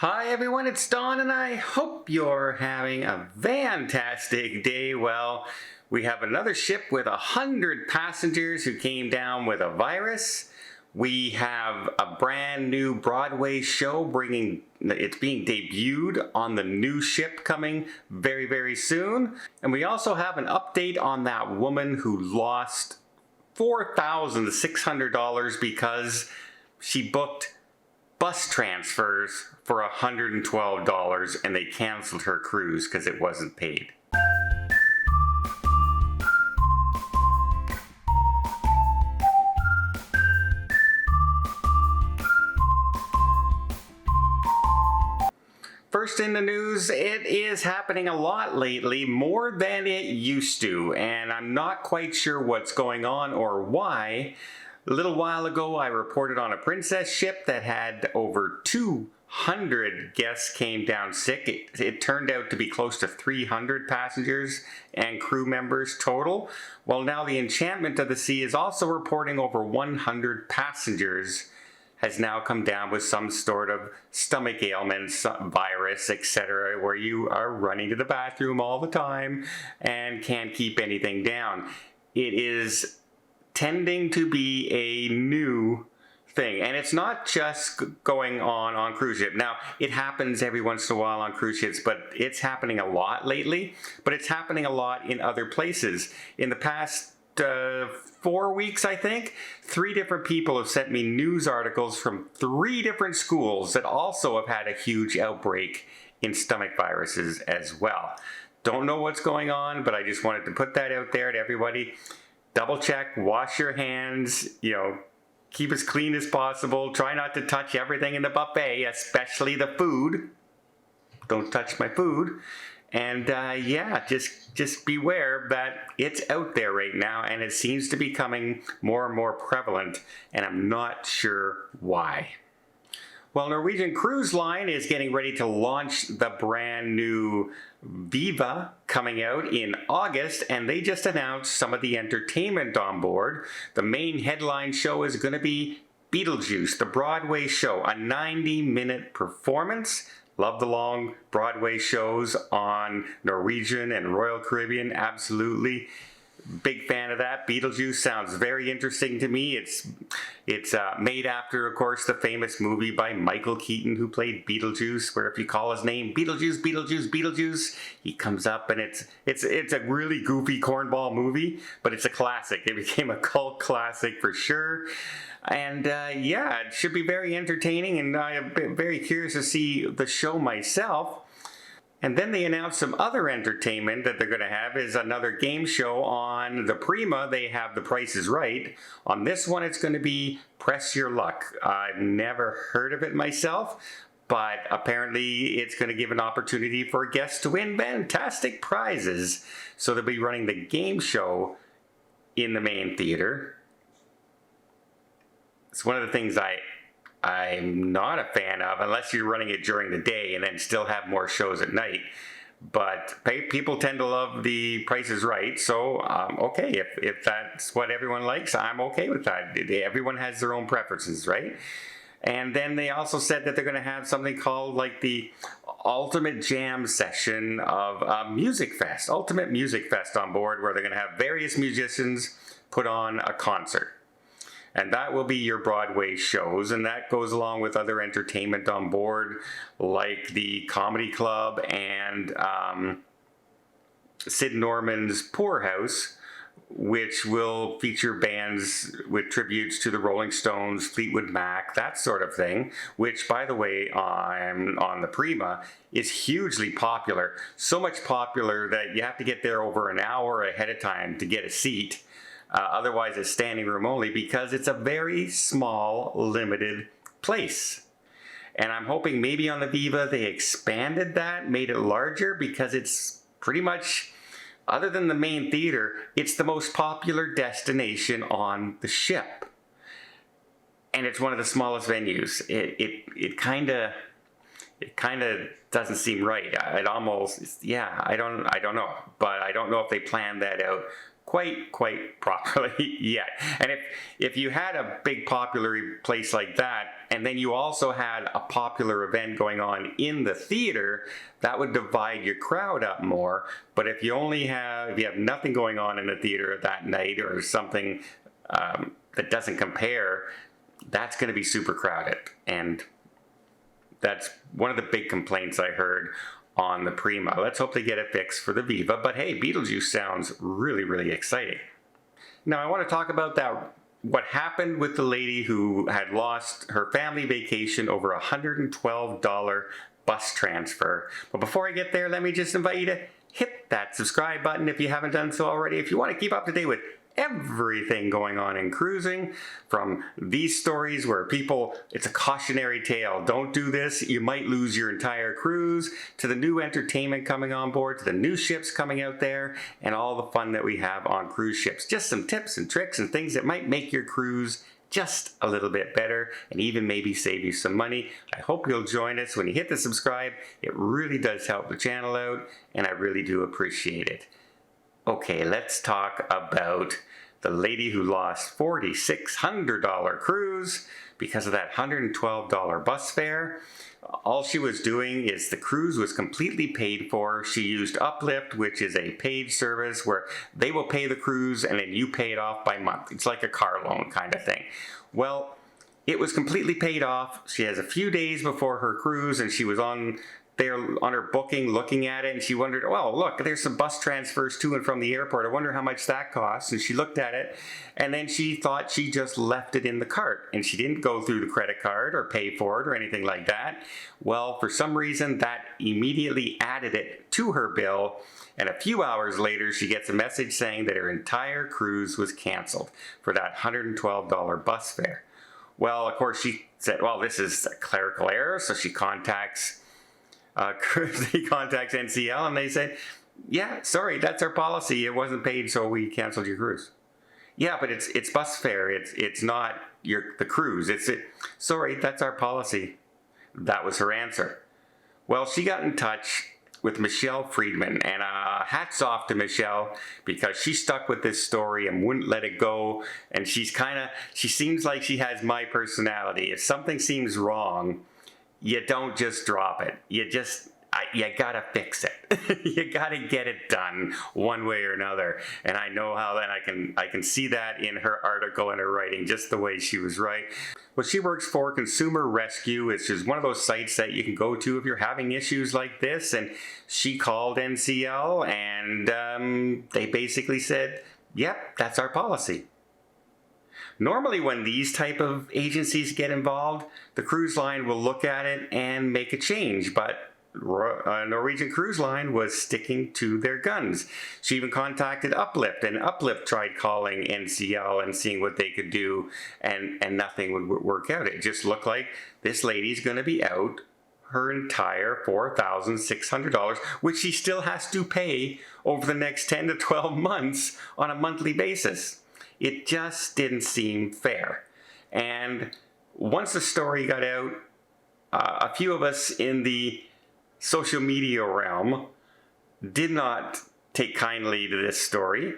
Hi everyone, it's Don and I hope you're having a fantastic day. Well, we have another ship with 100 passengers who came down with a virus. We have a brand new Broadway show it's being debuted on the new ship coming very soon. And we also have an update on that woman who lost $4,600 because she booked bus transfers for $112 and they canceled her cruise because it wasn't paid. First in the news, it is happening a lot lately, more than it used to, and I'm not quite sure what's going on or why. A little while ago, I reported on a Princess ship that had over 200 guests came down sick. It turned out to be close to 300 passengers and crew members total. Well, now the Enchantment of the Sea is also reporting over 100 passengers has now come down with some sort of stomach ailments, virus, etc., where you are running to the bathroom all the time and can't keep anything down. It is tending to be a new thing, and it's not just going on cruise ship. Now, it happens every once in a while on cruise ships, but it's happening a lot lately, but it's happening a lot in other places. In the past 4 weeks, I think, 3 different people have sent me news articles from 3 different schools that also have had a huge outbreak in stomach viruses as well. Don't know what's going on, but I just wanted to put that out there to everybody. Double check, wash your hands, keep as clean as possible. Try not to touch everything in the buffet, especially the food. Don't touch my food. And yeah, just beware that it's out there right now and it seems to be becoming more and more prevalent, and I'm not sure why. Well, Norwegian Cruise Line is getting ready to launch the brand new Viva coming out in August, and they just announced some of the entertainment on board. The main headline show is going to be Beetlejuice, the Broadway show, a 90-minute performance. Love the long Broadway shows on Norwegian and Royal Caribbean, absolutely. Big fan of that. Beetlejuice sounds very interesting to me. It's made after, of course, the famous movie by Michael Keaton who played Beetlejuice, where if you call his name Beetlejuice, Beetlejuice, Beetlejuice, he comes up, and it's a really goofy cornball movie, but it's a classic. It became a cult classic for sure. And yeah, it should be very entertaining, and I'm very curious to see the show myself. And then they announced some other entertainment that they're going to have is another game show on the Prima. They have The Price is Right. On this one, it's going to be Press Your Luck. I've never heard of it myself, but apparently it's going to give an opportunity for guests to win fantastic prizes. So they'll be running the game show in the main theater. It's one of the things I'm not a fan of, unless you're running it during the day and then still have more shows at night. But people tend to love The Price is Right, so okay, if that's what everyone likes, I'm okay with that. Everyone has their own preferences, right? And then they also said that they're going to have something called like the Ultimate Jam session of Music Fest, Ultimate Music Fest on board, where they're going to have various musicians put on a concert. And that will be your Broadway shows, and that goes along with other entertainment on board, like the Comedy Club and Sid Norman's Poorhouse, which will feature bands with tributes to the Rolling Stones, Fleetwood Mac, that sort of thing, which, by the way, on the Prima is hugely popular. So much popular that you have to get there over an hour ahead of time to get a seat. Otherwise, it's standing room only because it's a very small, limited place. And I'm hoping maybe on the Viva they expanded that, made it larger, because it's pretty much, other than the main theater, it's the most popular destination on the ship. And it's one of the smallest venues. It kind of doesn't seem right. It almost, yeah, I don't know. But I don't know if they planned that out quite properly yet. And if you had a big popular place like that, and then you also had a popular event going on in the theater, that would divide your crowd up more. But if you have nothing going on in the theater that night, or something that doesn't compare, that's going to be super crowded. And that's one of the big complaints I heard on the Prima. Let's hope they get it fixed for the Viva. But hey, Beetlejuice sounds really exciting. Now I want to talk about what happened with the lady who had lost her family vacation over a $112 bus transfer. But before I get there, let me just invite you to hit that subscribe button if you haven't done so already. If you want to keep up to date with everything going on in cruising, from these stories where it's a cautionary tale, don't do this, you might lose your entire cruise, to the new entertainment coming on board, to the new ships coming out there, and all the fun that we have on cruise ships. Just some tips and tricks and things that might make your cruise just a little bit better, and even maybe save you some money. I hope you'll join us when you hit the subscribe. It really does help the channel out, and I really do appreciate it. Okay, let's talk about the lady who lost $4,600 cruise because of that $112 bus fare. All she was doing is the cruise was completely paid for. She used Uplift, which is a paid service where they will pay the cruise and then you pay it off by month. It's like a car loan kind of thing. Well, it was completely paid off. She has a few days before her cruise, and she was on her booking looking at it, and she wondered, well, look, there's some bus transfers to and from the airport. I wonder how much that costs. And she looked at it, and then she thought she just left it in the cart, and she didn't go through the credit card or pay for it or anything like that. Well, for some reason, that immediately added it to her bill, and a few hours later, she gets a message saying that her entire cruise was canceled for that $112 bus fare. Well, of course, she said, well, this is a clerical error, so she contacts NCL, and they said, yeah, sorry, that's our policy. It wasn't paid, so we canceled your cruise. Yeah, but it's bus fare. It's not the cruise. Sorry, that's our policy. That was her answer. Well, she got in touch with Michelle Friedman, and hats off to Michelle, because she stuck with this story and wouldn't let it go. And she seems like she has my personality. If something seems wrong, you don't just drop it. You gotta fix it. You gotta get it done one way or another. And I know how that I can see that in her article and her writing, just the way she was right. Well, she works for Consumer Rescue, which is one of those sites that you can go to if you're having issues like this. And she called NCL, and they basically said, yep, that's our policy. Normally when these type of agencies get involved, the cruise line will look at it and make a change, but Norwegian Cruise Line was sticking to their guns. She even contacted Uplift, and Uplift tried calling NCL and seeing what they could do, and nothing would work out. It just looked like this lady's going to be out her entire $4,600, which she still has to pay over the next 10 to 12 months on a monthly basis. It just didn't seem fair. And once the story got out, a few of us in the social media realm did not take kindly to this story,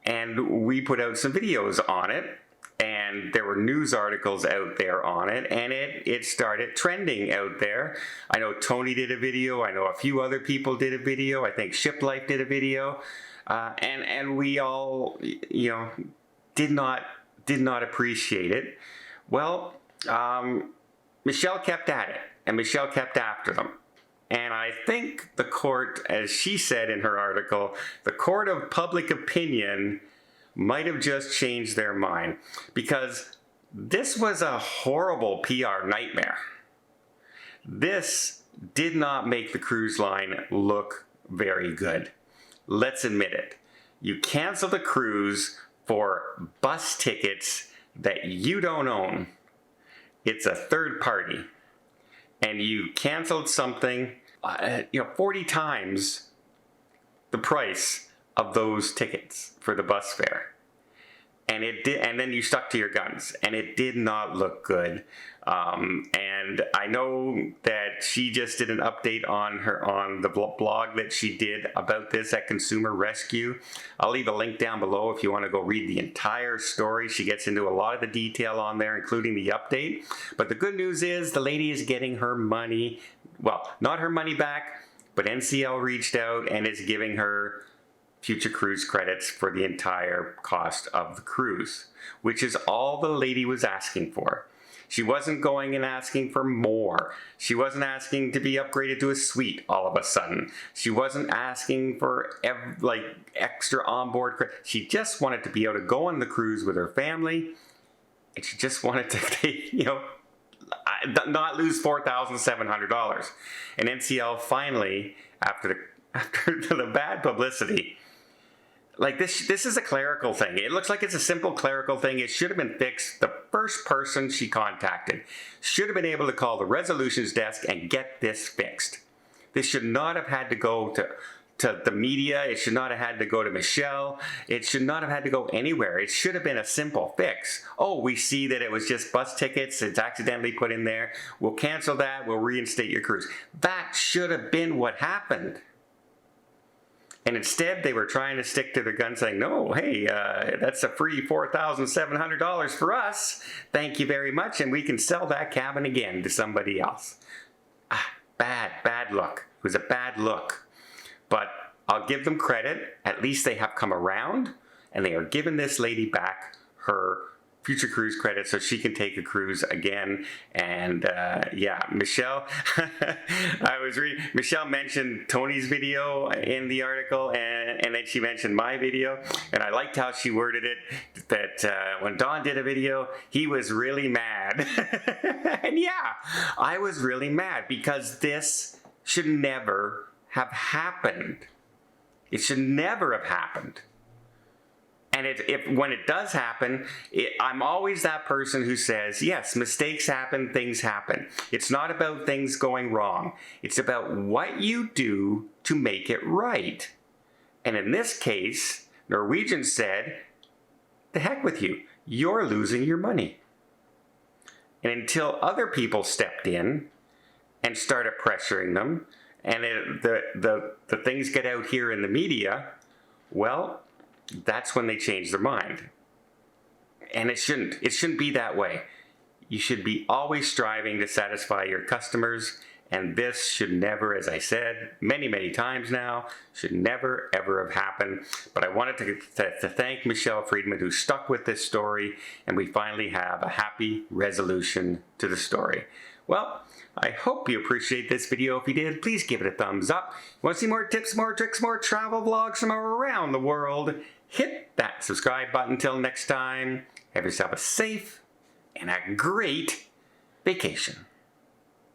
and we put out some videos on it, and there were news articles out there on it, and it started trending out there. I know Tony did a video. I know a few other people did a video. I think ShipLife did a video, and we all, did not appreciate it. Well, Michelle kept at it, and Michelle kept after them. And I think the court, as she said in her article, the court of public opinion might have just changed their mind, because this was a horrible PR nightmare. This did not make the cruise line look very good. Let's admit it. You cancel the cruise for bus tickets that you don't own. It's a third party. And you canceled something, 40 times the price of those tickets for the bus fare. and it did, and then you stuck to your guns, and it did not look good. And I know that she just did an update on the blog that she did about this at Consumer Rescue. I'll leave a link down below if you want to go read the entire story. She gets into a lot of the detail on there, including the update. But the good news is the lady is getting her money, well, not her money back, but NCL reached out and is giving her future cruise credits for the entire cost of the cruise, which is all the lady was asking for. She wasn't going and asking for more. She wasn't asking to be upgraded to a suite all of a sudden. She wasn't asking for extra onboard credit. She just wanted to be able to go on the cruise with her family, and she just wanted to, not lose $4,700. And NCL finally, after the bad publicity, like this is a clerical thing. It looks like it's a simple clerical thing. It should have been fixed. The first person she contacted should have been able to call the resolutions desk and get this fixed. This should not have had to go to the media. It should not have had to go to Michelle. It should not have had to go anywhere. It should have been a simple fix. Oh, we see that it was just bus tickets. It's accidentally put in there. We'll cancel that. We'll reinstate your cruise. That should have been what happened. And instead, they were trying to stick to their gun saying, no, hey, that's a free $4,700 for us. Thank you very much. And we can sell that cabin again to somebody else. Bad look. It was a bad look. But I'll give them credit. At least they have come around and they are giving this lady back her future cruise credit so she can take a cruise again. And yeah, Michelle, Michelle mentioned Tony's video in the article, and then she mentioned my video, and I liked how she worded it, that when Don did a video, he was really mad. And yeah, I was really mad because this should never have happened. It should never have happened. And when it does happen, I'm always that person who says, yes, mistakes happen, things happen. It's not about things going wrong. It's about what you do to make it right. And in this case, Norwegian said, the heck with you. You're losing your money. And until other people stepped in and started pressuring them, and the things get out here in the media, well, that's when they change their mind. And it shouldn't be that way. You should be always striving to satisfy your customers, and this should never, as I said many times now, should never ever have happened. But I wanted to thank Michelle Friedman, who stuck with this story, and we finally have a happy resolution to the story. Well, I hope you appreciate this video. If you did, please give it a thumbs up. Want to see more tips, more tricks, more travel vlogs from around the world? Hit that subscribe button. Till next time, have yourself a safe and a great vacation.